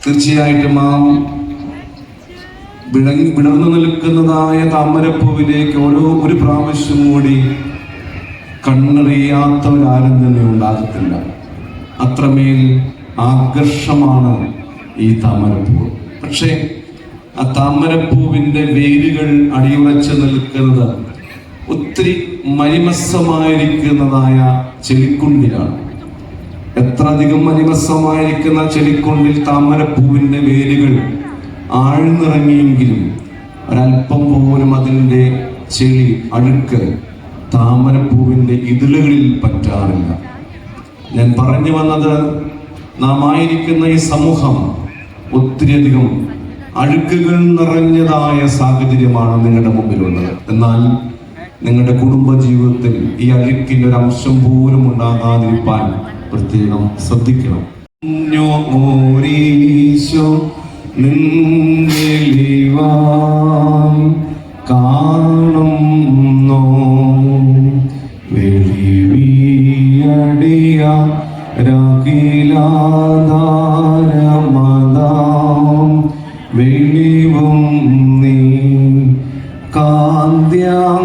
തീർച്ചയായിട്ടും ആ വിടർന്നു നിൽക്കുന്നതായ താമരപ്പൂവിലേക്ക് ഒരു പ്രാവശ്യം കൂടി കണ്ണെറിയാത്തവരാരും തന്നെ ഉണ്ടാകത്തില്ല. അത്രമേൽ ആകർഷമാണ് ഈ താമരപ്പൂ. പക്ഷേ ആ താമരപ്പൂവിൻ്റെ വേരുകൾ അടിയുറച്ച് നിൽക്കുന്നത് ഒത്തിരി മലിമസ്സമായിരിക്കുന്നതായ ചെളിക്കുണ്ടിലാണ്. എത്ര അധികം മലിമസ്സമായിരിക്കുന്ന ചെളിക്കുണ്ടിൽ താമരപ്പൂവിൻ്റെ വേരുകൾ ആഴ്ന്നിറങ്ങിയെങ്കിലും ഒരല്പം പോലും അതിൻ്റെ ചെളി അഴുക്ക് താമരപ്പൂവിൻ്റെ ഇതളുകളിൽ പറ്റാറില്ല. ഞാൻ പറഞ്ഞു വന്നത്, നാം ആയിരിക്കുന്ന ഈ സമൂഹം ഒത്തിരിയധികം അഴുക്കുകൾ നിറഞ്ഞതായ സാഹചര്യമാണ് നിങ്ങളുടെ മുമ്പിലുള്ളത്. എന്നാൽ നിങ്ങളുടെ കുടുംബ ജീവിതത്തിൽ ഈ അഴുക്കിൻ്റെ ഒരു അംശം പോലും ഉണ്ടാകാതിരിക്കാൻ പ്രത്യേകം ശ്രദ്ധിക്കണം. കാണുന്നോ വെളിവിയടിയ രകിലാധാരമതാം വെളിവും നീ കാന്ത്യാം